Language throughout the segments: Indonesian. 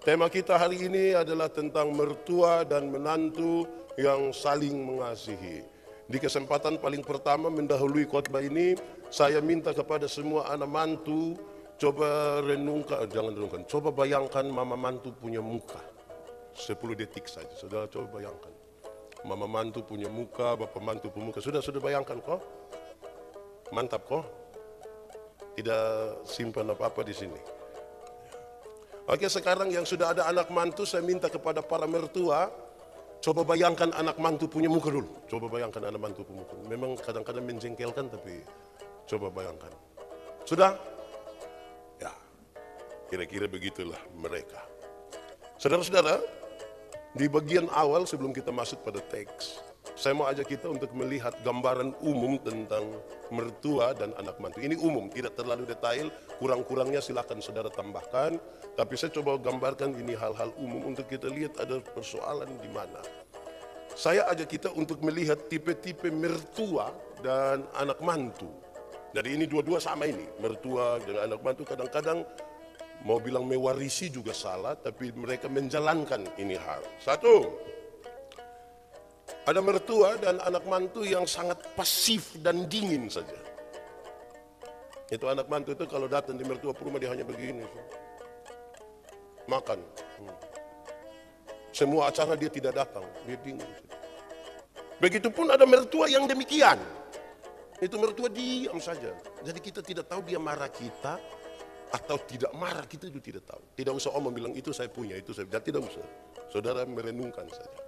Tema kita hari ini adalah tentang mertua dan menantu yang saling mengasihi. Di kesempatan paling pertama mendahului khotbah ini, saya minta kepada semua anak mantu, coba renungkan, jangan renungkan, coba bayangkan mama mantu punya muka. 10 detik saja, saudara coba bayangkan. Mama mantu punya muka, bapak mantu punya muka. Sudah bayangkan kok? Mantap kok? Tidak simpan apa-apa di sini. Oke, sekarang yang sudah ada anak mantu, saya minta kepada para mertua, coba bayangkan anak mantu punya muka dulu. Coba bayangkan anak mantu punya muka. Memang kadang-kadang menjengkelkan, tapi coba bayangkan. Sudah? Ya, kira-kira begitulah mereka. Saudara-saudara, di bagian awal sebelum kita masuk pada teks, saya mau ajak kita untuk melihat gambaran umum tentang mertua dan anak mantu. Ini umum, tidak terlalu detail, kurang-kurangnya silakan saudara tambahkan. Tapi saya coba gambarkan ini hal-hal umum untuk kita lihat ada persoalan di mana. Saya ajak kita untuk melihat tipe-tipe mertua dan anak mantu. Jadi ini dua-dua sama ini, mertua dan anak mantu kadang-kadang mau bilang mewarisi juga salah, tapi mereka menjalankan ini hal. Satu, ada mertua dan anak mantu yang sangat pasif dan dingin saja. Itu anak mantu itu kalau datang di mertua rumah dia hanya begini. Makan. Semua acara dia tidak datang, dia dingin. Begitupun ada mertua yang demikian. Itu mertua diam saja. Jadi kita tidak tahu dia marah kita atau tidak marah, kita itu tidak tahu. Tidak usah omong bilang itu saya punya, itu saya punya. Tidak usah. Saudara merenungkan saja.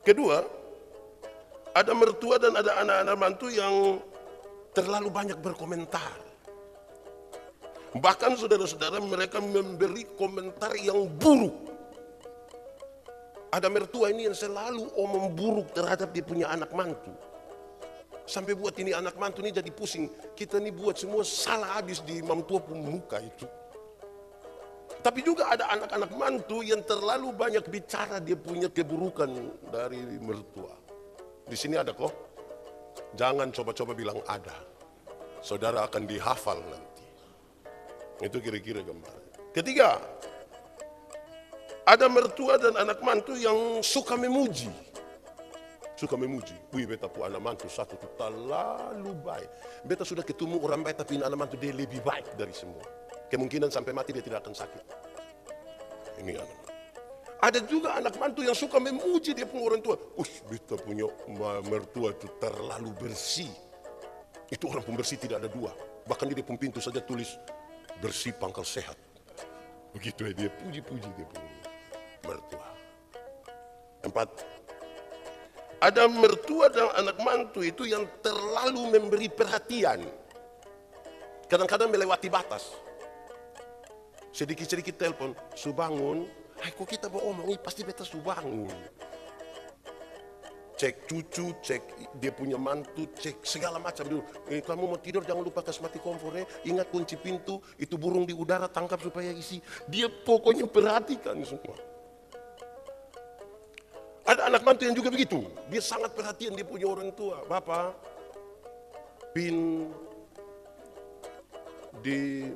Kedua, ada mertua dan ada anak-anak mantu yang terlalu banyak berkomentar. Bahkan saudara-saudara mereka memberi komentar yang buruk. Ada mertua ini yang selalu omong buruk terhadap dia punya anak mantu. Sampai buat ini anak mantu ini jadi pusing. Kita ini buat semua salah habis di mamtua pun muka itu. Tapi juga ada anak-anak mantu yang terlalu banyak bicara dia punya keburukan dari mertua. Di sini ada kok. Jangan coba-coba bilang ada. Saudara akan dihafal nanti. Itu kira-kira gambar. Ketiga, ada mertua dan anak mantu yang suka memuji. Suka memuji. Wih, beta pu anak mantu satu itu terlalu baik. Beta sudah ketemu orang baik tapi anak mantu dia lebih baik dari semua. Kemungkinan sampai mati dia tidak akan sakit. Ini anak. Ada juga anak mantu yang suka memuji dia punya orang tua. Beta punya mertua itu terlalu bersih. Itu orang pembersih tidak ada dua. Bahkan di depan pintu saja tulis bersih pangkal sehat. Begitu ya dia puji-puji dia punya mertua. 4. Ada mertua dan anak mantu itu yang terlalu memberi perhatian. Kadang-kadang melewati batas. Sedikit-sedikit telepon, su bangun. Kok kita mau omong, pasti beta su bangun. Cek cucu, cek dia punya mantu, cek segala macam dulu. Kamu mau tidur jangan lupa kasih mati kompornya, ingat kunci pintu, itu burung di udara tangkap supaya isi. Dia pokoknya perhatikan semua. Ada anak mantu yang juga begitu, dia sangat perhatian dia punya orang tua. Bapak, pin di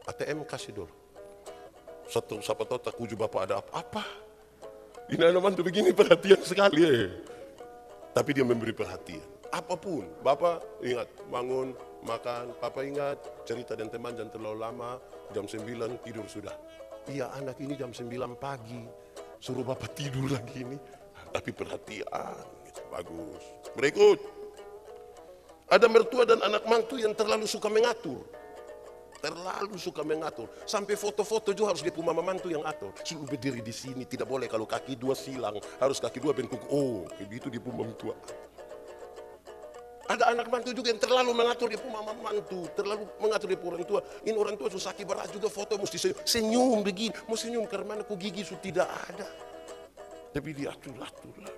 ATM kasih dulu. Siapa tahu tak kuju bapak ada apa-apa. Ini anak mantu begini perhatian sekali ya. Tapi dia memberi perhatian. Apapun, bapak ingat bangun, makan, papa ingat cerita dan teman jangan terlalu lama, jam 9 tidur sudah. Iya anak ini jam 9 pagi, suruh bapak tidur lagi ini. Tapi perhatian, gitu. Bagus. Berikut, ada mertua dan anak mantu yang terlalu suka mengatur. Terlalu suka mengatur. Sampai foto-foto juga harus dia punya mama mantu yang atur. Suruh berdiri di sini, tidak boleh kalau kaki dua silang, harus kaki dua bentuk O. Begitu dia punya mantu. Ada anak mantu juga yang terlalu mengatur dia punya mama mantu, terlalu mengatur dia punya orang tua. Ini orang tua susah berat juga foto mesti senyum begini, mau senyum karena aku gigi sudah tidak ada. Tapi dia atur-atur lah.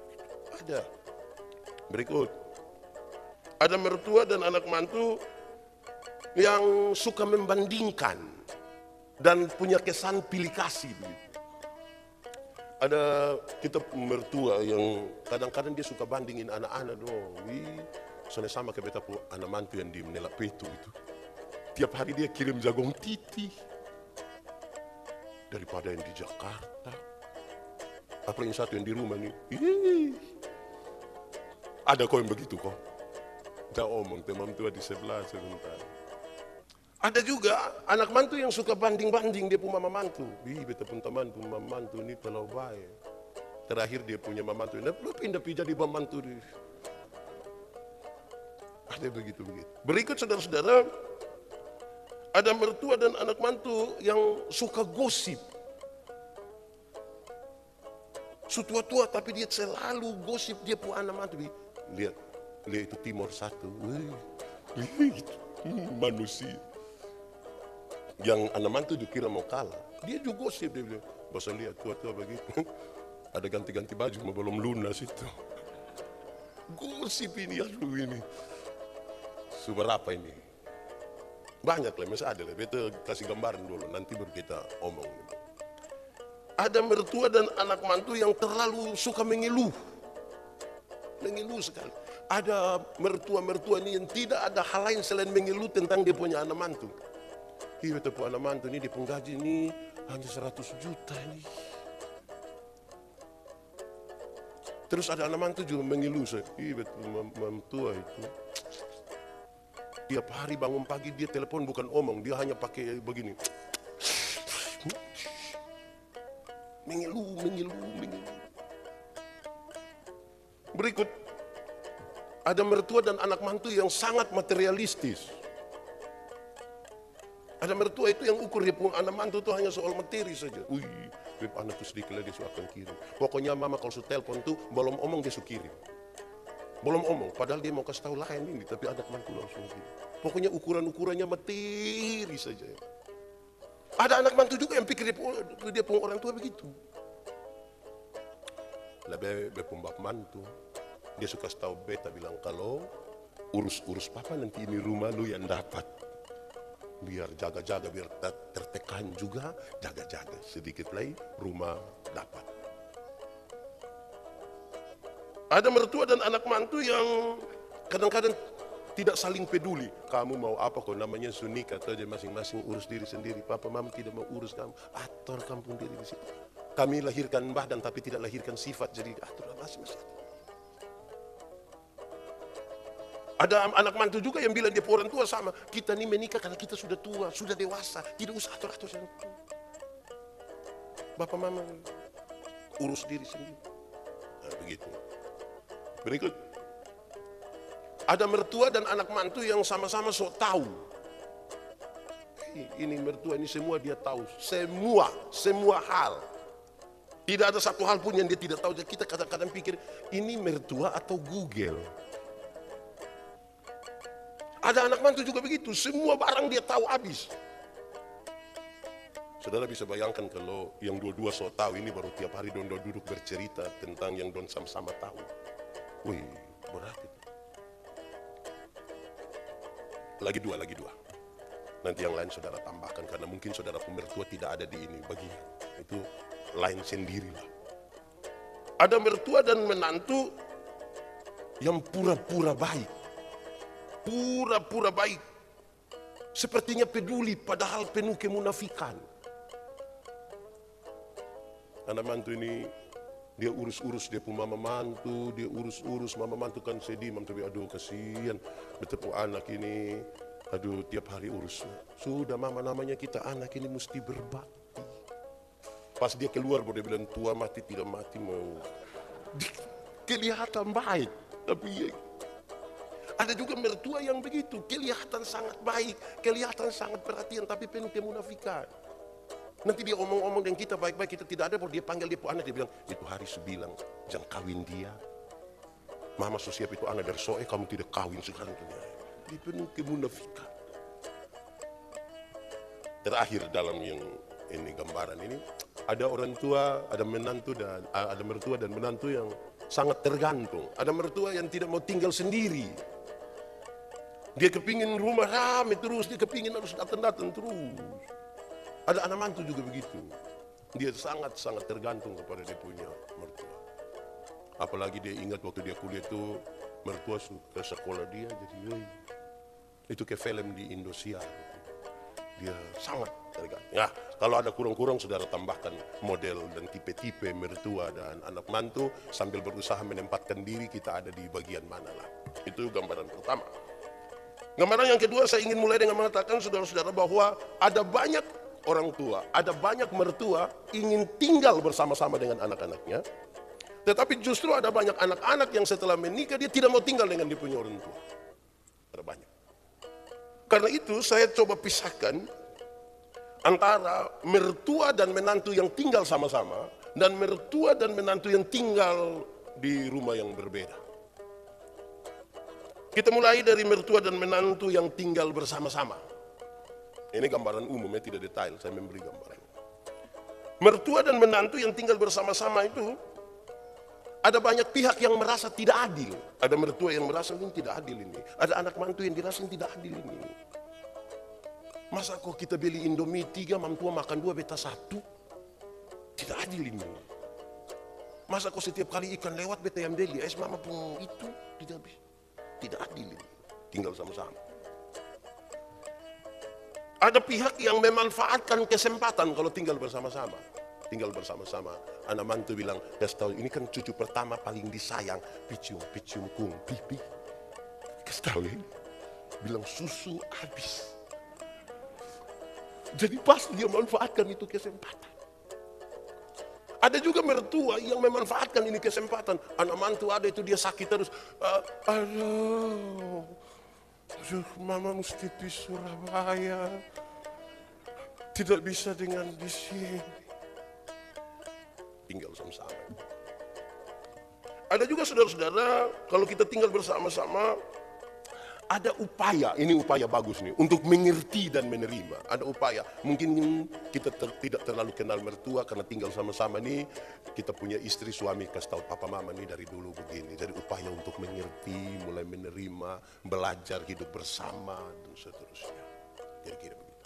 Ada. Berikut. Ada mertua dan anak mantu yang suka membandingkan dan punya kesan pilih kasih. Ada kita mertua yang kadang-kadang dia suka bandingin anak-anak dong. Soalnya sama kayak beta anak mantu yang di Menela Petu itu. Tiap hari dia kirim jagung titi. daripada yang di Jakarta. Apalagi satu yang di rumah nih. Ih. Ada kok yang begitu kok. Jangan omong teman tua di sebelah sebentar. Ada juga anak mantu yang suka banding-banding dia punya mama mantu. Ih, beta pun teman punya mama mantu ini terlalu baik. Terakhir dia punya mama mantu. Nah, lu pindah-pindah di mama mantu. Ada begitu-begitu. Berikut saudara-saudara, ada mertua dan anak mantu yang suka gosip. Sutua-tua tapi dia selalu gosip dia punya anak mantu. Lihat itu Timor satu. Manusia. Yang anak mantu dikira mau kalah. Dia juga gosip, dia bilang, "Bosan lihat tua-tua begitu. Ada ganti-ganti baju belum lunas itu." Gosip ini, aduh ini. Sumber apa ini? Banyak lah, masih ada lah. Beta kasih gambaran dulu, nanti baru kita omong. Ada mertua dan anak mantu yang terlalu suka mengeluh. Mengeluh sekali. Ada mertua-mertua ini yang tidak ada hal lain selain mengeluh tentang dia punya anak mantu. Ih, beta punya anak mantu ini, dia penggaji ini hanya 100 juta ini. Terus ada anak mantu juga mengeluh. Ih, beta mertua itu. Tiap hari bangun pagi dia telepon bukan omong, dia hanya pakai begini. Mengeluh. Berikut, ada mertua dan anak mantu yang sangat materialistis. Ada mertua itu yang ukur dia punya anak mantu itu hanya soal materi saja. Wih, anak tuh sedikit lagi dia akan kirim. Pokoknya mama kalau su telepon tuh belum omong dia su kirim. Belum omong, padahal dia mau kasih tahu lain ini, tapi anak mantu langsung kirim. Pokoknya ukuran-ukurannya materi saja. Ada anak mantu juga yang pikir dia punya orang tua begitu. Lebih pembab mantu, dia suka tahu beta bilang kalau urus papa nanti ini rumah lu yang dapat. Biar jaga-jaga, biar tertekan juga, jaga-jaga sedikit lagi rumah dapat. Ada mertua dan anak mantu yang kadang-kadang tidak saling peduli. Kamu mau apa kok namanya sunik atau dia masing-masing urus diri sendiri. Papa mama tidak mau urus kamu. Atur kampung diri di situ. Kami lahirkan badan tapi tidak lahirkan sifat. Jadi atur masing-masing. Ada anak mantu juga yang bilang dia orang tua sama. Kita ini menikah karena kita sudah tua, sudah dewasa. Tidak usah atur-atur sendiri. Bapak mama urus diri sendiri. Nah, begitu. Berikut. Ada mertua dan anak mantu yang sama-sama sok tahu. Ini mertua ini semua dia tahu. Semua hal. Tidak ada satu hal pun yang dia tidak tahu. Jadi kita kadang-kadang pikir ini mertua atau Google. Ada anak mantu juga begitu. Semua barang dia tahu habis. Saudara bisa bayangkan kalau yang dua-dua sok tahu ini baru tiap hari don duduk bercerita tentang yang don sama-sama tahu. Wih, berat itu. Lagi dua. Nanti yang lain saudara tambahkan karena mungkin saudara mertua tidak ada di ini bagian. Itu lain sendirilah. Ada mertua dan menantu yang pura-pura baik. Pura-pura baik. Sepertinya peduli padahal penuh kemunafikan. Anak mantu ini dia urus-urus dia punya mama mantu, dia urus-urus mama mantu kan sedih, mantu aduh kasihan bertemu anak ini, aduh tiap hari urus. Sudah mama namanya kita anak ini mesti berbakti. Pas dia keluar dia bilang tua mati tidak mati mau. Kelihatan baik, tapi ada juga mertua yang begitu, kelihatan sangat baik, kelihatan sangat perhatian tapi penuh kemunafikan. Nanti dia omong-omong dengan kita baik-baik, kita tidak ada, baru dia panggil dia anak, dia bilang, itu hari sebilang, jangan kawin dia. Mama so siap itu anak dari soe, kamu tidak kawin sekarang. Dia penuh kemunafikan. Terakhir dalam yang ini gambaran ini, ada orang tua, ada mertua dan menantu yang sangat tergantung. Ada mertua yang tidak mau tinggal sendiri. Dia kepingin rumah rame terus, dia kepingin harus datang-datang terus. Ada anak mantu juga begitu. Dia sangat-sangat tergantung kepada dia punya mertua. Apalagi dia ingat waktu dia kuliah itu mertua ke sekolah dia jadi itu ke film di Indosiar. Dia sangat tergantung. Ya, kalau ada kurang-kurang saudara tambahkan model dan tipe-tipe mertua dan anak mantu sambil berusaha menempatkan diri kita ada di bagian mana lah. Itu gambaran pertama. Gambaran yang kedua saya ingin mulai dengan mengatakan saudara-saudara bahwa ada banyak orang tua, ada banyak mertua ingin tinggal bersama-sama dengan anak-anaknya. Tetapi justru ada banyak anak-anak yang setelah menikah dia tidak mau tinggal dengan dia punya orang tua. Ada banyak. Karena itu saya coba pisahkan antara mertua dan menantu yang tinggal sama-sama dan mertua dan menantu yang tinggal di rumah yang berbeda. Kita mulai dari mertua dan menantu yang tinggal bersama-sama. Ini gambaran umumnya, tidak detail, saya memberi gambaran. Mertua dan menantu yang tinggal bersama-sama itu ada banyak pihak yang merasa tidak adil. Ada mertua yang merasa ini tidak adil ini. Ada anak mantu yang dirasa tidak adil ini. Masa kok kita beli Indomie 3, mantua makan 2, beta 1? Tidak adil ini. Masa kok setiap kali ikan lewat beta yang beli, es mama pun itu tidak bisa. Tidak adil ini. Tinggal sama-sama. Ada pihak yang memanfaatkan kesempatan kalau tinggal bersama-sama. Tinggal bersama-sama, anak mantu bilang, kasih tahu ini kan cucu pertama paling disayang, picium kung pipi. Kasih tahu ya, bilang susu habis. Jadi pas dia manfaatkan itu kesempatan. Ada juga mertua yang memanfaatkan ini kesempatan. Anak mantu ada itu dia sakit terus, aduh, mama mesti di Surabaya, tidak bisa dengan di sini. Tinggal sama-sama. Ada juga saudara-saudara, kalau kita tinggal bersama-sama, ada upaya, ini upaya bagus nih, untuk mengerti dan menerima. Ada upaya, mungkin kita tidak terlalu kenal mertua karena tinggal sama-sama nih, kita punya istri, suami, kasih tahu papa mama nih dari dulu begini. Dari upaya untuk mengerti, mulai menerima, belajar hidup bersama, dan seterusnya. Kira-kira begitu.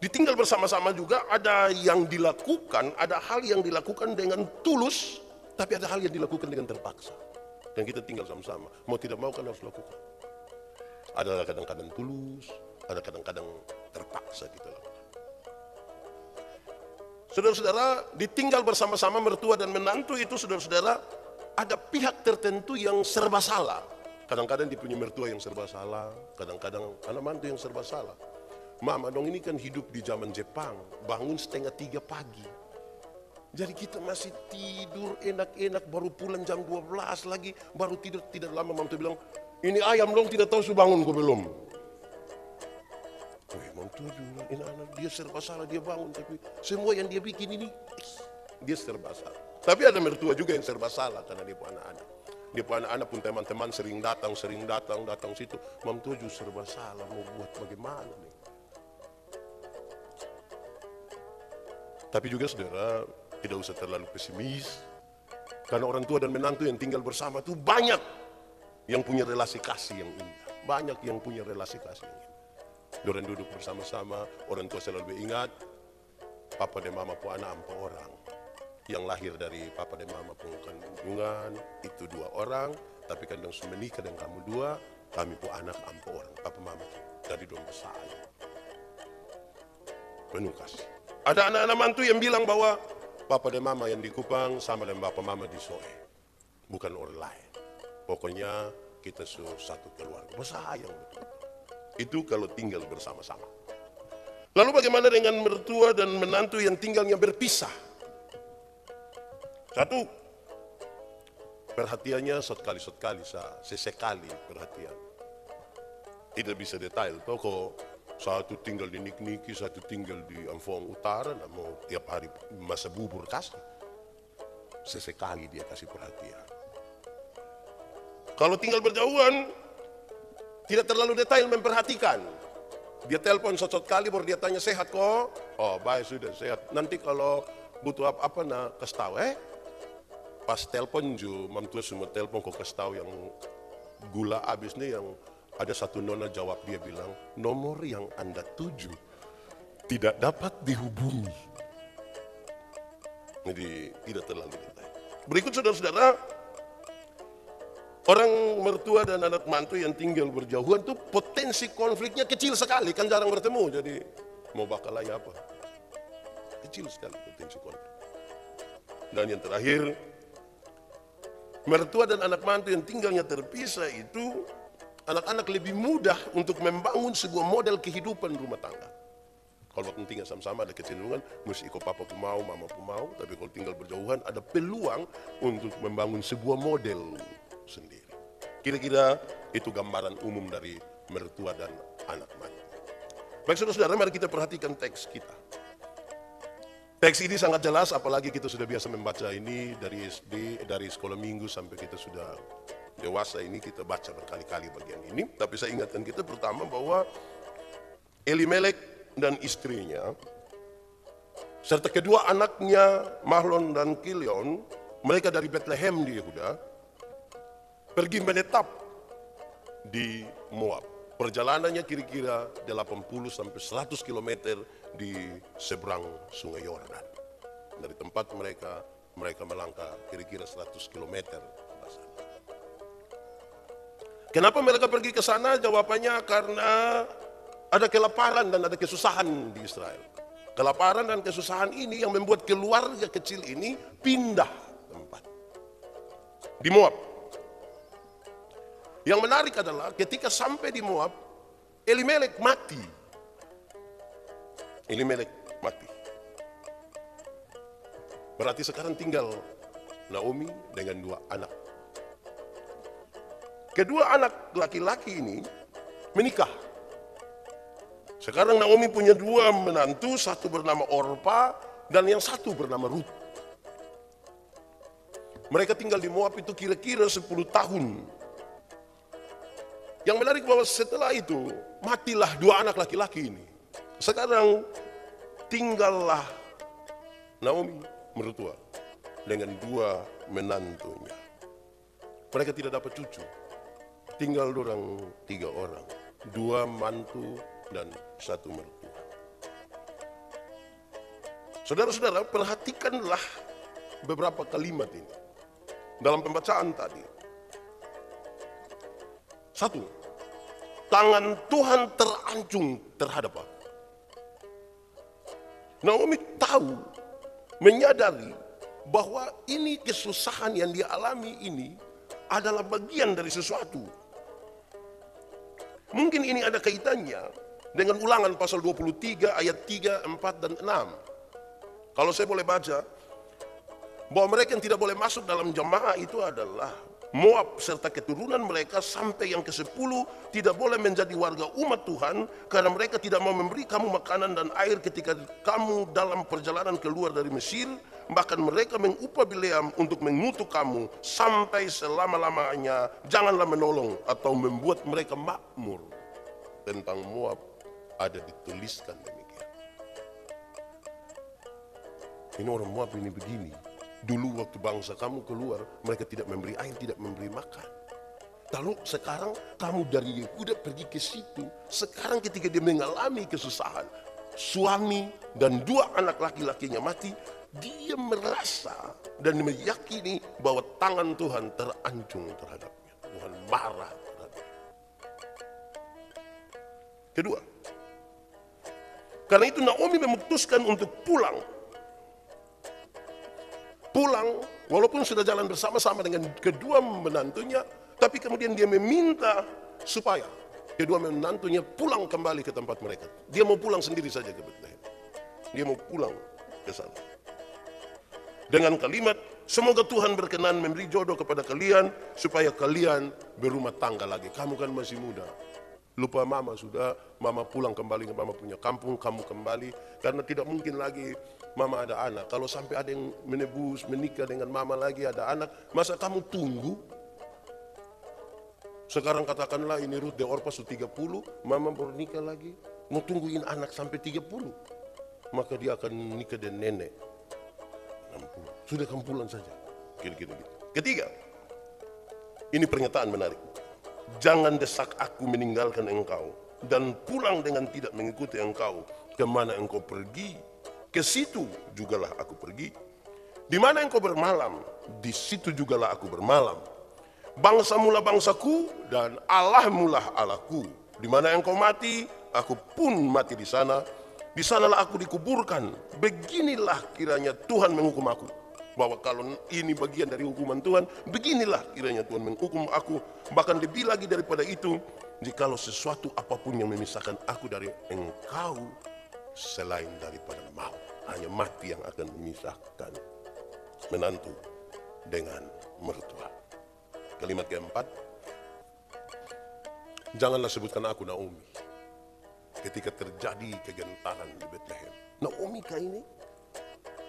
Ditinggal bersama-sama juga ada yang dilakukan, ada hal yang dilakukan dengan tulus, tapi ada hal yang dilakukan dengan terpaksa. Dan kita tinggal sama-sama, mau tidak mau kan harus lakukan. Ada kadang-kadang tulus, ada kadang-kadang terpaksa kita lakukan. Saudara-saudara, ditinggal bersama-sama mertua dan menantu itu saudara-saudara, ada pihak tertentu yang serba salah. Kadang-kadang dia punya mertua yang serba salah, kadang-kadang anak mantu yang serba salah. Mama dong ini kan hidup di zaman Jepang, bangun 2:30 pagi. Jadi kita masih tidur enak-enak, baru pulang jam 12 lagi, baru tidur tidak lama mantu bilang, ini ayam dong tidak tahu su bangun kok belum. Mantu juga, ini anak dia serba salah, dia bangun, tapi semua yang dia bikin ini, dia serba salah. Tapi ada mertua juga yang serba salah karena dia punya anak-anak. Dia punya anak-anak pun teman-teman sering datang situ. Mantu juga serba salah, mau buat bagaimana nih. Tapi juga saudara, tidak usah terlalu pesimis. Karena orang tua dan menantu yang tinggal bersama itu banyak yang punya relasi kasih yang indah. Banyak yang punya relasi kasih yang indah. Orang duduk bersama-sama, orang tua selalu ingat, papa dan mama pun anak 4 orang. Yang lahir dari papa dan mama pun kandungan, itu 2 orang. Tapi kadang sudah menikah dan kamu 2, kami pun anak 4 orang. Papa mama dari dong besar. Penuh kasih. Ada anak-anak mantu yang bilang bahwa papa dan mama yang di Kupang sama dengan bapak mama di Soe. Bukan orang lain. Pokoknya kita satu keluarga. Bersayang betul. Itu kalau tinggal bersama-sama. Lalu bagaimana dengan mertua dan menantu yang tinggalnya berpisah? Satu, perhatiannya sesekali perhatian. Tidak bisa detail. Toko satu tinggal di Nikniki, satu tinggal di Amphoang Utara, nah mau tiap hari masa bubur kasih. Sesekali dia kasih perhatian. Kalau tinggal berjauhan, tidak terlalu detail memperhatikan. Dia telepon satu kali baru dia tanya sehat kok. Oh baik sudah sehat. Nanti kalau butuh apa-apa nah kasih tahu Pas telepon ju, mamtua semua telepon kok kasih tahu yang gula habis nih yang ada satu nona jawab dia bilang, nomor yang Anda tuju tidak dapat dihubungi. Jadi tidak terlalu detail. Berikut saudara-saudara, Orang mertua dan anak mantu yang tinggal berjauhan tuh potensi konfliknya kecil sekali, kan jarang bertemu, jadi mau bakal apa? Kecil sekali potensi konflik. Dan yang terakhir, mertua dan anak mantu yang tinggalnya terpisah itu, anak-anak lebih mudah untuk membangun sebuah model kehidupan rumah tangga. Kalau tinggal sama-sama ada kecenderungan, mesti ikut papa pun mau, mama pun mau, tapi kalau tinggal berjauhan ada peluang untuk membangun sebuah model sendiri. Kira-kira itu gambaran umum dari mertua dan anak mantu. Baik saudara-saudara, mari kita perhatikan teks kita. Teks ini sangat jelas, apalagi kita sudah biasa membaca ini dari SD, dari sekolah minggu sampai kita sudah dewasa ini, kita baca berkali-kali bagian ini. Tapi saya ingatkan kita pertama bahwa Elimelek dan istrinya, serta kedua anaknya Mahlon dan Kilion, mereka dari Bethlehem di Yehuda, pergi menetap di Moab. Perjalanannya kira-kira 80 sampai 100 km di seberang sungai Yordan. Dari tempat mereka melangkah kira-kira 100 km. Kenapa mereka pergi ke sana? Jawabannya karena ada kelaparan dan ada kesusahan di Israel. Kelaparan dan kesusahan ini yang membuat keluarga kecil ini pindah tempat. Di Moab. Yang menarik adalah ketika sampai di Moab, Elimelek mati. Elimelek mati. Berarti sekarang tinggal Naomi dengan dua anak. Kedua anak laki-laki ini menikah. Sekarang Naomi punya dua menantu, satu bernama Orpa dan yang satu bernama Ruth. Mereka tinggal di Moab itu kira-kira 10 tahun. Yang menarik bahwa setelah itu matilah dua anak laki-laki ini. Sekarang tinggallah Naomi mertua dengan dua menantunya. Mereka tidak dapat cucu. Tinggal orang 3 orang, 2 mantu dan 1 mertua. Saudara-saudara, perhatikanlah beberapa kalimat ini dalam pembacaan tadi. 1, tangan Tuhan terancung terhadap aku. Naomi tahu, menyadari bahwa ini kesusahan yang dia alami ini adalah bagian dari sesuatu. Mungkin ini ada kaitannya dengan Ulangan pasal 23 ayat 3, 4, dan 6. Kalau saya boleh baca, bahwa mereka yang tidak boleh masuk dalam jemaah itu adalah Moab serta keturunan mereka sampai yang ke-10 tidak boleh menjadi warga umat Tuhan karena mereka tidak mau memberi kamu makanan dan air ketika kamu dalam perjalanan keluar dari Mesir. Bahkan mereka mengupah Bileam untuk mengutuk kamu sampai selama-lamanya. Janganlah menolong atau membuat mereka makmur. Tentang Moab ada dituliskan demikian. Ini orang Moab ini begini. Dulu waktu bangsa kamu keluar, mereka tidak memberi air, tidak memberi makan. Lalu sekarang kamu dari Yehuda pergi ke situ. Sekarang ketika dia mengalami kesusahan, suami dan 2 anak laki-lakinya mati, dia merasa dan meyakini bahwa tangan Tuhan terancung terhadapnya. Tuhan marah terhadapnya. Kedua, karena itu Naomi memutuskan untuk pulang. Pulang, walaupun sudah jalan bersama-sama dengan kedua menantunya, tapi kemudian dia meminta supaya kedua menantunya pulang kembali ke tempat mereka. Dia mau pulang sendiri saja ke Bethlehem. Dia mau pulang ke sana. Dengan kalimat, semoga Tuhan berkenan memberi jodoh kepada kalian, supaya kalian berumah tangga lagi. Kamu kan masih muda. Lupa mama sudah, mama pulang kembali ke mama punya kampung, kamu kembali. Karena tidak mungkin lagi mama ada anak. Kalau sampai ada yang menebus, menikah dengan mama lagi ada anak, masa kamu tunggu? Sekarang katakanlah ini Ruth de Orpa sudah 30, mama baru nikah lagi. Mau tungguin anak sampai 30. Maka dia akan nikah dengan nenek. 60. Sudah kamu pulang saja. Kira-kira gitu. Ketiga, ini pernyataan menarik. Jangan desak aku meninggalkan engkau dan pulang dengan tidak mengikuti engkau. Kemana engkau pergi, ke situ jugalah aku pergi. Di mana engkau bermalam, di situ jugalah aku bermalam. bangsa mula bangsaku dan Allah mula Allahku. Di mana engkau mati, aku pun mati di sana. Di sanalah aku dikuburkan. Beginilah kiranya Tuhan menghukum aku. Bahwa kalau ini bagian dari hukuman Tuhan, beginilah kiranya Tuhan menghukum aku. Bahkan lebih lagi daripada itu, jikalau sesuatu apapun yang memisahkan aku dari engkau, selain daripada maut, hanya mati yang akan memisahkan menantu dengan mertua. Kalimat keempat, janganlah sebutkan aku Naomi ketika terjadi kegentaran di Bethlehem. Naomi kah ini?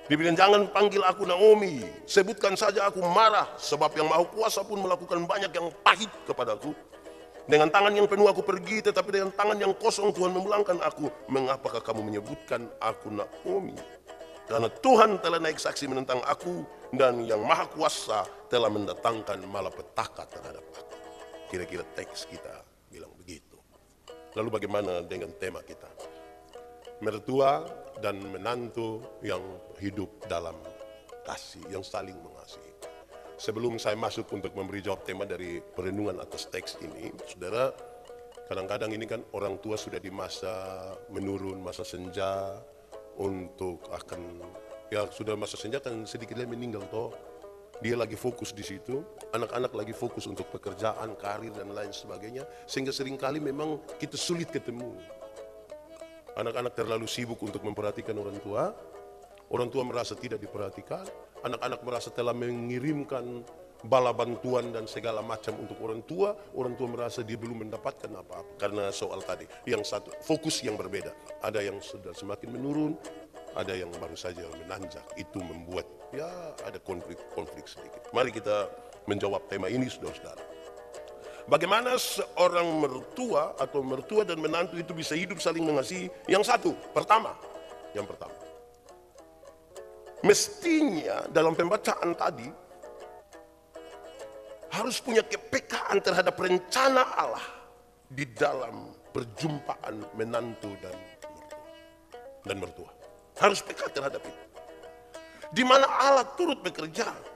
Dia bilang, jangan panggil aku Naomi, sebutkan saja aku marah, sebab yang Maha Kuasa pun melakukan banyak yang pahit kepadaku. Dengan tangan yang penuh aku pergi, tetapi dengan tangan yang kosong Tuhan memulangkan aku. Mengapakah kamu menyebutkan aku Naomi? Karena Tuhan telah naik saksi menentang aku, dan yang Maha Kuasa telah mendatangkan malapetaka terhadap aku. Kira-kira teks kita bilang begitu. Lalu bagaimana dengan tema kita? Mertua dan menantu yang hidup dalam kasih, yang saling mengasihi. Sebelum saya masuk untuk memberi jawab tema dari perenungan atas teks ini, saudara, kadang-kadang ini kan orang tua sudah di masa menurun, masa senja, untuk akan, ya sudah masa senja kan sedikit lagi meninggal toh. Dia lagi fokus di situ, anak-anak lagi fokus untuk pekerjaan, karir dan lain sebagainya, sehingga seringkali memang kita sulit ketemu. Anak-anak terlalu sibuk untuk memperhatikan orang tua merasa tidak diperhatikan, anak-anak merasa telah mengirimkan bala bantuan dan segala macam untuk orang tua merasa dia belum mendapatkan apa-apa. Karena soal tadi, yang satu, fokus yang berbeda. Ada yang sudah semakin menurun, ada yang baru saja menanjak. Itu membuat, ya ada konflik sedikit. Mari kita menjawab tema ini, saudara-saudara. Bagaimana seorang mertua atau mertua dan menantu itu bisa hidup saling mengasihi? Yang satu, yang pertama, mestinya dalam pembacaan tadi harus punya kepekaan terhadap rencana Allah di dalam perjumpaan menantu dan mertua. Harus peka terhadap itu. Di mana Allah turut bekerja.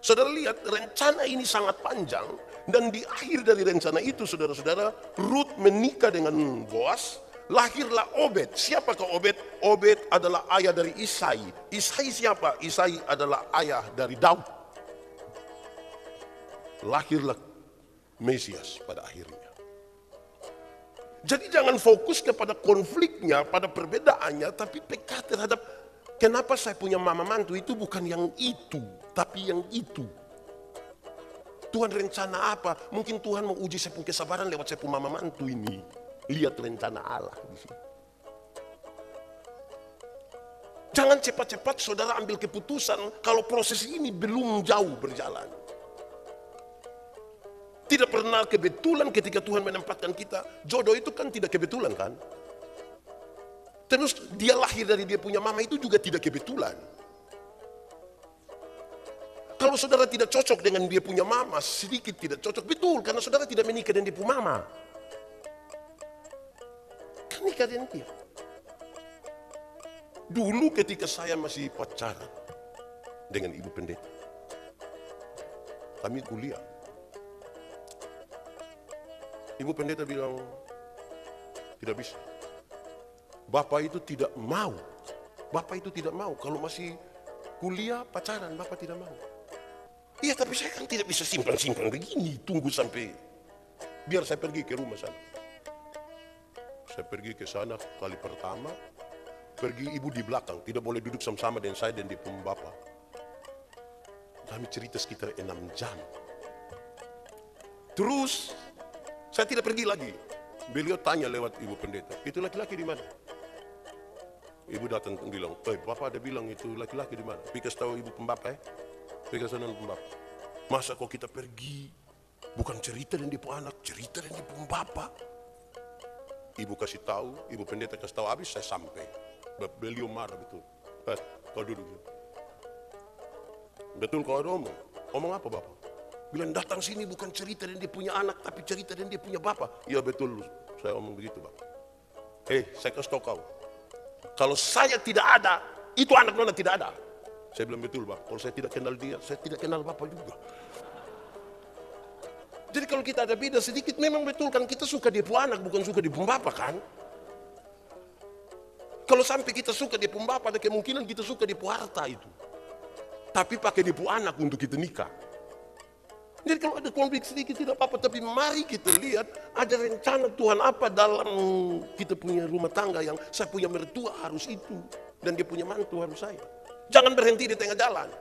Saudara lihat, rencana ini sangat panjang, dan di akhir dari rencana itu, saudara-saudara, Ruth menikah dengan Boaz, lahirlah Obed. Siapakah Obed? Obed adalah ayah dari Isai. Isai siapa? Isai adalah ayah dari Daud. Lahirlah Mesias pada akhirnya. Jadi jangan fokus kepada konfliknya, pada perbedaannya, tapi peka terhadap kenapa saya punya mama mantu itu bukan yang itu, tapi yang itu. Tuhan rencana apa? Mungkin Tuhan mau uji saya punya kesabaran lewat saya punya mama mantu ini. Lihat rencana Allah di sini. Jangan cepat-cepat saudara ambil keputusan kalau proses ini belum jauh berjalan. Tidak pernah kebetulan ketika Tuhan menempatkan kita. Jodoh itu kan tidak kebetulan kan? Terus dia lahir dari dia punya mama itu juga tidak kebetulan. Kalau saudara tidak cocok dengan dia punya mama, sedikit tidak cocok. Betul, karena saudara tidak menikah dengan dia punya mama. Kan nikah dengan dia. Dulu ketika saya masih pacaran dengan ibu pendeta, kami kuliah. Ibu pendeta bilang, tidak bisa. Bapak itu tidak mau. Bapak itu tidak mau. Kalau masih kuliah, pacaran, Bapak tidak mau. Iya, tapi saya kan tidak bisa simpan-simpan begini. Tunggu sampai, biar saya pergi ke rumah sana. Saya pergi ke sana kali pertama. Pergi ibu di belakang. Tidak boleh duduk sama-sama dengan saya dan di pun Bapak. Kami cerita sekitar 6 jam. Terus, saya tidak pergi lagi. Beliau tanya lewat ibu pendeta, itu laki-laki di mana? Ibu datang bilang, Bapak ada bilang itu laki-laki di mana? Pikas tahu ibu pembapa Pikas sana pembapa. Masa kok kita pergi? Bukan cerita dan dia pun anak, cerita dan dia pun bapak. Ibu kasih tahu, ibu pendeta kasih tahu, habis saya sampai. Beliau marah betul. Kau duduk. Betul kau ada omong. Omong apa Bapak? Bilang datang sini bukan cerita dan dia punya anak, tapi cerita dan dia punya bapak. Iya betul, saya omong begitu Pak. Saya kasih tahu kau. Kalau saya tidak ada, itu anak nona tidak ada. Saya bilang, betul Pak, kalau saya tidak kenal dia, saya tidak kenal Bapak juga. Jadi kalau kita ada beda sedikit, memang betul kan kita suka dia pu anak, bukan suka dia pu Bapak kan? Kalau sampai kita suka dia pu Bapak, ada kemungkinan kita suka dia pu harta itu. Tapi pakai dia pu anak untuk kita nikah. Jadi kalau ada konflik sedikit tidak apa-apa, tapi mari kita lihat ada rencana Tuhan apa dalam kita punya rumah tangga yang saya punya mertua harus itu. Dan dia punya mantu harus saya. Jangan berhenti di tengah jalan.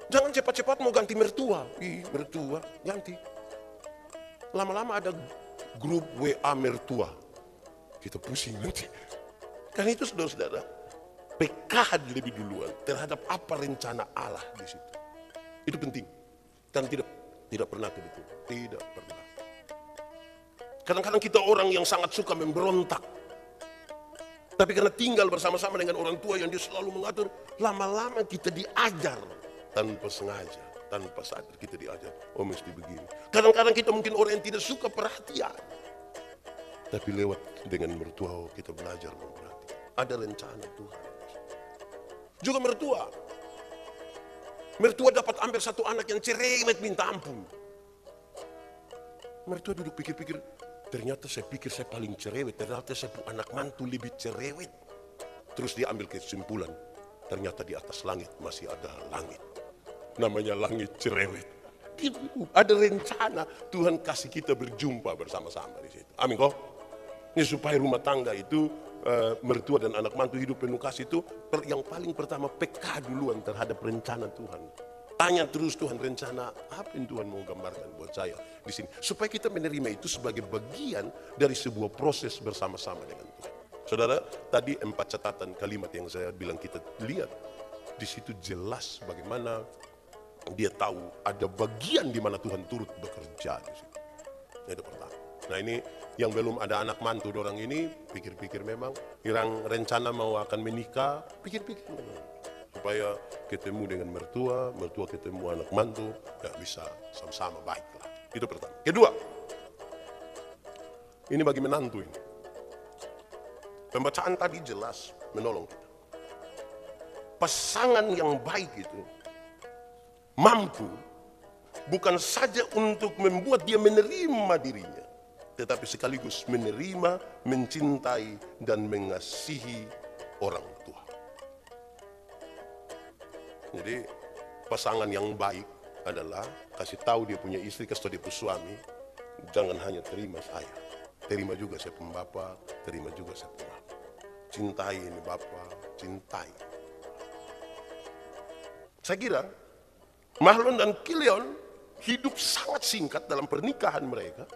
Jangan cepat-cepat mau ganti mertua. Mertua, ganti. Lama-lama ada grup WA mertua. Kita pusing nanti. Kan itu saudara-saudara, PK lebih duluan terhadap apa rencana Allah di situ. Itu penting. Dan tidak pernah begitu. Tidak pernah. Kadang-kadang kita orang yang sangat suka memberontak. Tapi karena tinggal bersama-sama dengan orang tua yang dia selalu mengatur, lama-lama kita diajar tanpa sengaja, tanpa sadar kita diajar. Oh mesti begini. Kadang-kadang kita mungkin orang yang tidak suka perhatian. Tapi lewat dengan mertua kita belajar memperhatikan. Ada rencana Tuhan. Juga mertua. Mertua dapat ambil satu anak yang cerewet minta ampun. Mertua duduk pikir-pikir, ternyata saya pikir saya paling cerewet, ternyata saya anak mantu lebih cerewet. Terus dia ambil kesimpulan, ternyata di atas langit masih ada langit. Namanya langit cerewet. Ada rencana Tuhan kasih kita berjumpa bersama-sama di situ. Amin kok. Ini supaya rumah tangga itu mertua dan anak mantu hidup penuh kasih itu yang paling pertama peka duluan terhadap rencana Tuhan. Tanya terus Tuhan rencana apa yang Tuhan mau gambarkan buat saya di sini. Supaya kita menerima itu sebagai bagian dari sebuah proses bersama-sama dengan Tuhan. Saudara, tadi 4 catatan kalimat yang saya bilang kita lihat. Di situ jelas bagaimana dia tahu ada bagian di mana Tuhan turut bekerja di situ. Itu pertama. Nah ini yang belum ada anak mantu orang ini pikir-pikir memang yang rencana mau akan menikah, pikir-pikir memang. Supaya ketemu dengan mertua ketemu anak mantu, ya bisa sama-sama baik lah. Itu pertama. Kedua, ini bagi menantu ini. Pembacaan tadi jelas menolong kita. Pasangan yang baik itu mampu bukan saja untuk membuat dia menerima dirinya, tetapi sekaligus menerima, mencintai, dan mengasihi orang tua. Jadi pasangan yang baik adalah kasih tahu dia punya istri, kasih tahu dia punya suami, jangan hanya terima saya, terima juga saya punya bapak, terima juga saya punya mama. Cintai ini bapak, cintai. Saya kira Mahlon dan Kilian hidup sangat singkat dalam pernikahan mereka,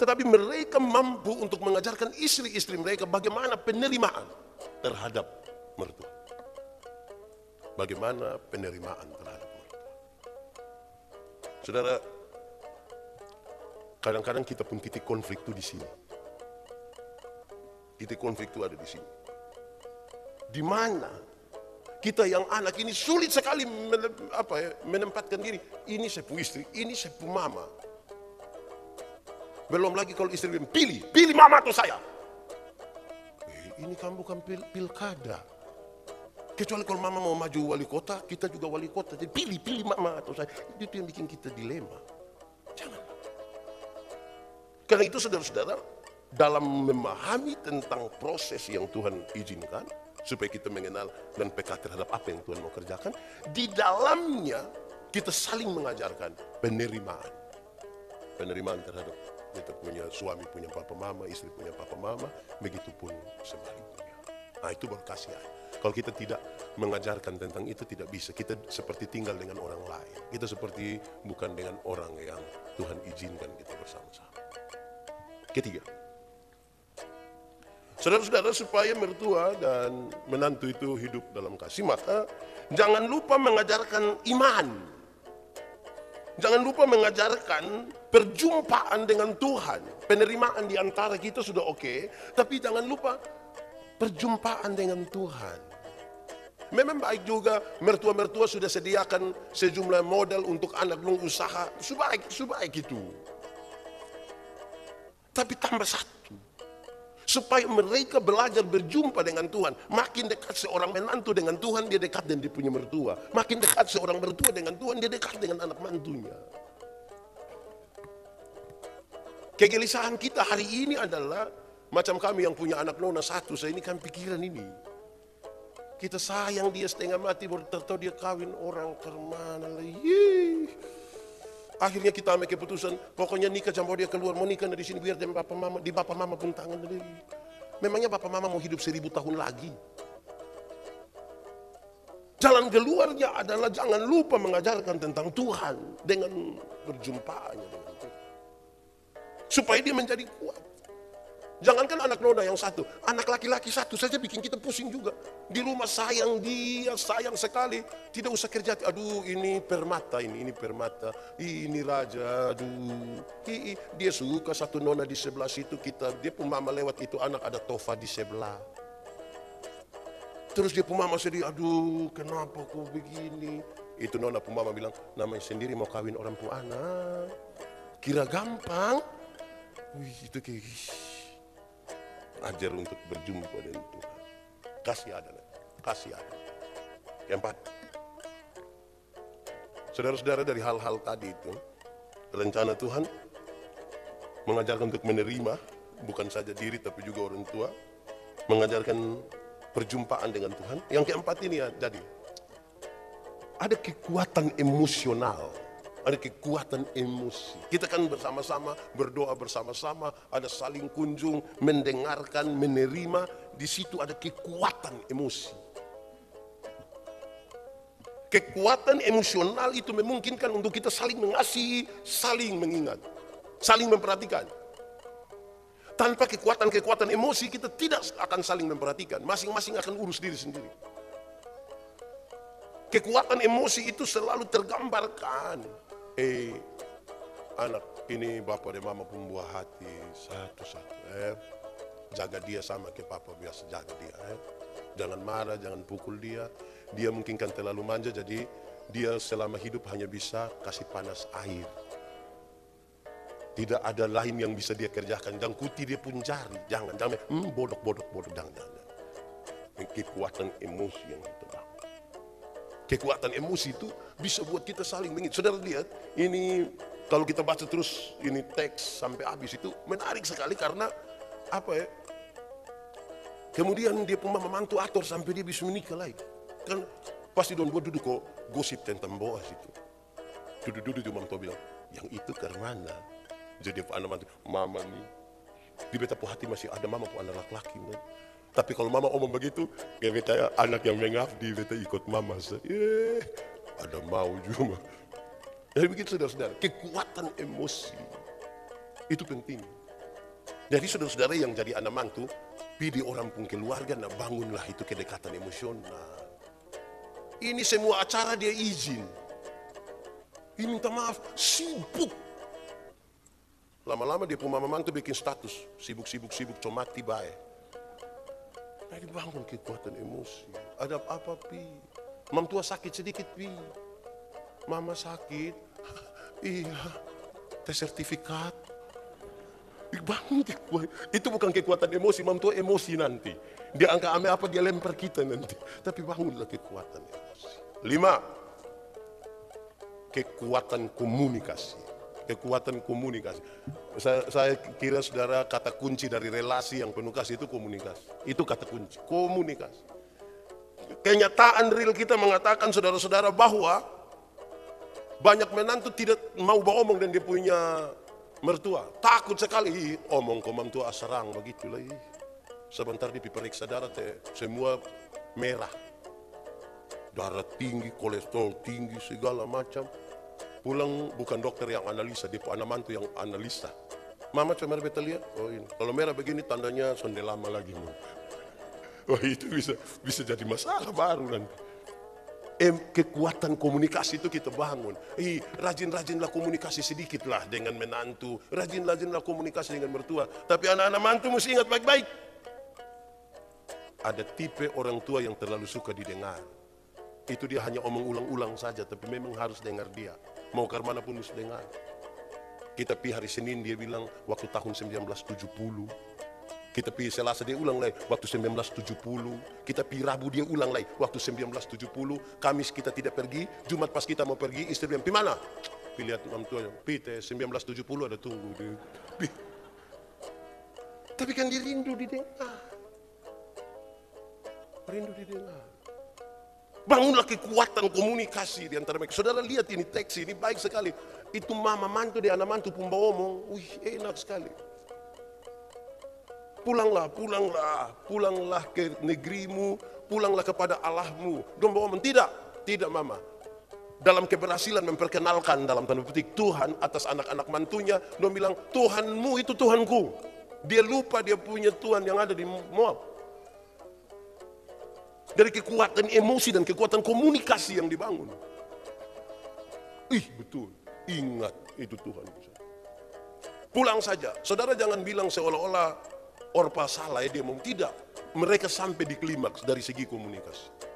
tetapi mereka mampu untuk mengajarkan istri-istri mereka bagaimana penerimaan terhadap mertua. Bagaimana penerimaan terhadap mertua. Saudara, kadang-kadang kita pun titik konflik itu di sini. Titik konflik itu ada di sini. Di mana kita yang anak ini sulit sekali menempatkan diri. Ini saya pu istri, ini saya pu mama. Belum lagi kalau istri bilang, pilih mama atau saya. Ini kan bukan pilkada. Kecuali kalau mama mau maju wali kota, kita juga wali kota. Jadi pilih mama atau saya. Itu yang bikin kita dilema. Jangan. Karena itu saudara-saudara, dalam memahami tentang proses yang Tuhan izinkan, supaya kita mengenal dan peka terhadap apa yang Tuhan mau kerjakan, di dalamnya kita saling mengajarkan penerimaan. Penerimaan terhadap kita punya suami, punya papa mama, istri punya papa mama, begitupun sebaliknya. Nah itu baru kasihan. Kalau kita tidak mengajarkan tentang itu, tidak bisa. Kita seperti tinggal dengan orang lain. Kita seperti bukan dengan orang yang Tuhan izinkan kita bersama-sama. Ketiga, saudara-saudara, supaya mertua dan menantu itu hidup dalam kasih, maka jangan lupa mengajarkan iman. Jangan lupa mengajarkan perjumpaan dengan Tuhan. Penerimaan di antara kita sudah oke, tapi jangan lupa perjumpaan dengan Tuhan. Memang baik juga mertua-mertua sudah sediakan sejumlah modal untuk anak usaha, sebaik itu. Tapi tambah satu. Supaya mereka belajar berjumpa dengan Tuhan. Makin dekat seorang menantu dengan Tuhan, dia dekat dengan dia punya mertua. Makin dekat seorang mertua dengan Tuhan, dia dekat dengan anak mantunya. Kegelisahan kita hari ini adalah, macam kami yang punya anak nona satu, saya ini kan pikiran ini. Kita sayang dia setengah mati, baru tahu dia kawin orang kemana lagi. Akhirnya kita ambil keputusan, pokoknya nikah sampai dia keluar, mau nikah dari sini biar di bapak mama pun tangan dari. Memangnya bapak mama mau hidup 1000 tahun lagi? Jalan keluarnya adalah jangan lupa mengajarkan tentang Tuhan dengan berjumpaannya dengan Tuhan. Supaya dia menjadi kuat. Jangankan anak nona yang satu, anak laki-laki satu saja bikin kita pusing juga. Di rumah sayang dia, sayang sekali. Tidak usah kerja, aduh ini permata, ini permata, ini raja, aduh. Dia suka satu nona di sebelah situ, dia pun mama lewat itu anak ada Tova di sebelah. Terus dia pun mama sedih, aduh kenapa kok begini. Itu nona pun mama bilang, namanya sendiri mau kawin orang tua anak. Kira gampang? Wih itu kayak ajar untuk berjumpa dengan Tuhan. Kasih ada. Keempat, saudara-saudara, dari hal-hal tadi itu, rencana Tuhan mengajarkan untuk menerima, bukan saja diri tapi juga orang tua, mengajarkan perjumpaan dengan Tuhan. Yang keempat ini ya, jadi ada kekuatan emosional. Ada kekuatan emosi. Kita kan bersama-sama, berdoa bersama-sama, ada saling kunjung, mendengarkan, menerima. Di situ ada kekuatan emosi. Kekuatan emosional itu memungkinkan untuk kita saling mengasihi, saling mengingat, saling memperhatikan. Tanpa kekuatan-kekuatan emosi kita tidak akan saling memperhatikan. Masing-masing akan urus diri sendiri. Kekuatan emosi itu selalu tergambarkan. Anak ini bapak dan mama pembuah hati satu-satu. Jaga dia sama ke papa biasa jaga dia. Jangan marah, jangan pukul dia. Dia mungkin kan terlalu manja, jadi dia selama hidup hanya bisa kasih panas air. Tidak ada lain yang bisa dia kerjakan. Jangkuti dia pun jari. Jangan bodoh, jangan. Kekuatan emosi yang itu. Kekuatan emosi itu bisa buat kita saling mengingat. Saudara lihat, ini kalau kita baca terus ini teks sampai habis itu menarik sekali karena apa ya? Kemudian dia pun mantu atur sampai dia bisa menikah lagi. Kan pasti dong buat duduk kok gosip tentang Boas itu. Duduk cuma tuh bilang, yang itu ke mana? Jadi anak mantu, mama nih. Di beta hati masih ada mama pun anak laki-laki. Tapi kalau mama omong begitu, kayak beta anak yang mengabdi, beta ikut mama. Ada mau juga. Jadi begitu saudara-saudara, kekuatan emosi itu penting. Jadi saudara-saudara yang jadi anak mantu, pilih orang pun keluarga, nah bangunlah itu kedekatan emosional. Ini semua acara dia izin. Ini minta maaf, sibuk. Lama-lama dia pun mama mantu bikin status, sibuk, comati baik. Nah dibangun kekuatan emosi. Ada apa pi? Mam tua sakit sedikit pi. Mama sakit. Iya. Tes sertifikat. Dibangun kekuatan. Itu bukan kekuatan emosi. Mam tua emosi nanti. Dia angka ame apa dia lempar kita nanti. Tapi bangunlah kekuatan emosi. 5. Kekuatan komunikasi. Kekuatan komunikasi. Saya kira saudara kata kunci dari relasi yang penuh kasih itu komunikasi. Itu kata kunci, komunikasi. Kenyataan real kita mengatakan saudara-saudara bahwa banyak menantu tidak mau beromong dan dia punya mertua. Takut sekali, omong ke mertua serang begitulah. Sebentar diperiksa darah semua merah. Darah tinggi, kolesterol tinggi, segala macam. Pulang bukan dokter yang analisa, dia anak mantu yang analisa. Mama coba beta lihat, oh ini. Kalau merah begini tandanya sonde lama lagi. Wah itu bisa jadi masalah baru nanti. Kekuatan komunikasi itu kita bangun. Rajin-rajinlah komunikasi sedikit lah dengan menantu. Rajin-rajinlah komunikasi dengan mertua. Tapi anak-anak mantu mesti ingat baik-baik. Ada tipe orang tua yang terlalu suka didengar. Itu dia hanya omong ulang-ulang saja, tapi memang harus dengar dia. Mau ke mana pun harus dengar. Kita pi hari Senin dia bilang waktu tahun 1970 Kita pi Selasa dia ulang lagi waktu 1970. Kita pi Rabu dia ulang lagi waktu 1970. Kamis kita tidak pergi. Jumat pas kita mau pergi, istri bilang, pi mana? Pi lihat orang tuanya, pi 1970 ada tunggu. Pi. Tapi kan dia rindu didengar. Rindu didengar. Bangunlah kekuatan komunikasi di antara mereka. Saudara lihat ini teks ini baik sekali. Itu mama mantu dia anak mantu pun bawa omong. Wih, enak sekali. Pulanglah ke negerimu, pulanglah kepada Allahmu. Dong bawa omong, tidak mama. Dalam keberhasilan memperkenalkan dalam tanda petik Tuhan atas anak-anak mantunya, dong bilang Tuhanmu itu Tuhanku. Dia lupa dia punya Tuhan yang ada di Moab. Dari kekuatan emosi dan kekuatan komunikasi yang dibangun. Betul. Ingat itu Tuhan. Pulang saja. Saudara jangan bilang seolah-olah Orpa salah dia mau. Tidak. Mereka sampai di klimaks dari segi komunikasi.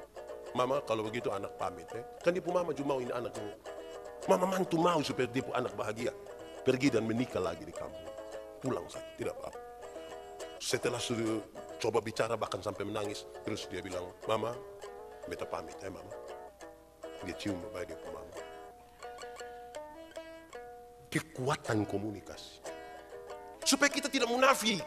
Mama kalau begitu anak pamit. Kan dia pun mama cuma mau ini anaknya. Mama mantu mau supaya dia pun anak bahagia. Pergi dan menikah lagi di kampung. Pulang saja. Tidak apa-apa. Setelah sudah coba bicara bahkan sampai menangis. Terus dia bilang, mama, beta pamit mama. Dia cium baik dia pun mama. Kekuatan komunikasi. Supaya kita tidak munafik.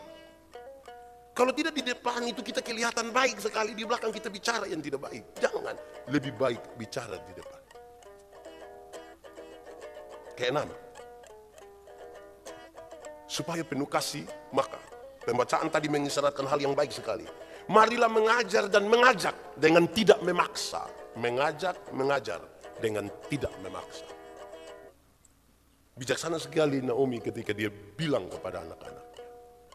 Kalau tidak di depan itu kita kelihatan baik sekali, di belakang kita bicara yang tidak baik. Jangan, lebih baik bicara di depan. Keenam, supaya penuh kasih, maka pembacaan tadi mengisyaratkan hal yang baik sekali. Marilah mengajar dan mengajak dengan tidak memaksa. Mengajak, mengajar dengan tidak memaksa. Bijaksana sekali Naomi ketika dia bilang kepada anak-anak.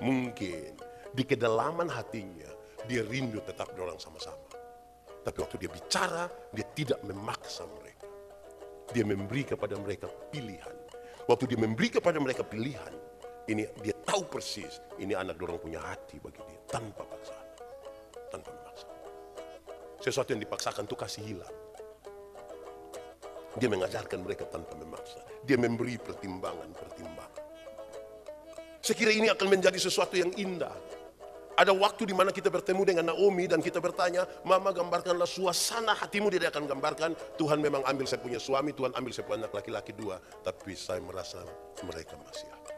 Mungkin di kedalaman hatinya, dia rindu tetap dorang sama-sama. Tapi waktu dia bicara, dia tidak memaksa mereka. Dia memberi kepada mereka pilihan. Waktu dia memberi kepada mereka pilihan, ini dia tahu persis, ini anak dorang punya hati bagi dia, tanpa paksaan. Tanpa memaksa. Sesuatu yang dipaksakan itu kasih hilang. Dia mengajarkan mereka tanpa memaksa. Dia memberi pertimbangan-pertimbangan. Saya kira ini akan menjadi sesuatu yang indah. Ada waktu di mana kita bertemu dengan Naomi dan kita bertanya, Mama gambarkanlah suasana hatimu. Dia akan gambarkan, Tuhan memang ambil saya punya suami, Tuhan ambil saya punya anak laki-laki 2, tapi saya merasa mereka masih ada.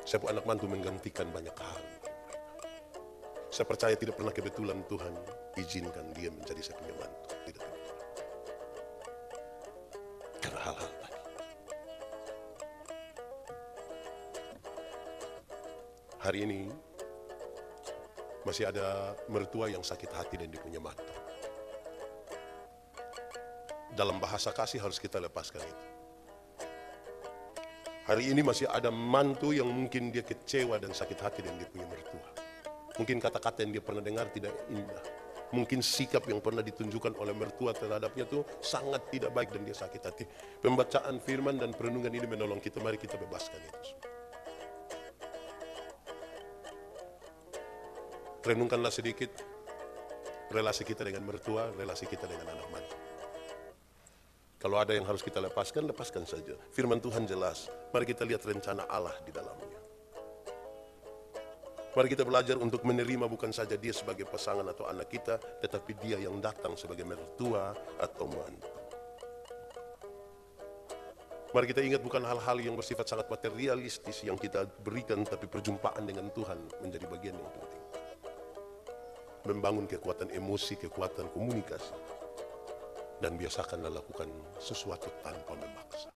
Saya punya anak mantu menggantikan banyak hal. Saya percaya tidak pernah kebetulan Tuhan izinkan dia menjadi saya punya mantu. Tidak kebetulan. Karena hal-hal tadi. Hari ini masih ada mertua yang sakit hati dan dia punya mantu. Dalam bahasa kasih harus kita lepaskan itu. Hari ini masih ada mantu yang mungkin dia kecewa dan sakit hati dan dia punya mertua. Mungkin kata-kata yang dia pernah dengar tidak indah. Mungkin sikap yang pernah ditunjukkan oleh mertua terhadapnya itu sangat tidak baik dan dia sakit hati. Pembacaan firman dan perenungan ini menolong kita. Mari kita bebaskan itu. Renungkanlah sedikit relasi kita dengan mertua, relasi kita dengan anak mantu. Kalau ada yang harus kita lepaskan, lepaskan saja. Firman Tuhan jelas. Mari kita lihat rencana Allah di dalamnya. Mari kita belajar untuk menerima bukan saja dia sebagai pasangan atau anak kita, tetapi dia yang datang sebagai mertua atau mantu. Mari kita ingat bukan hal-hal yang bersifat sangat materialistis yang kita berikan, tapi perjumpaan dengan Tuhan menjadi bagian yang penting. Membangun kekuatan emosi, kekuatan komunikasi. Dan biasakanlah lakukan sesuatu tanpa memaksa.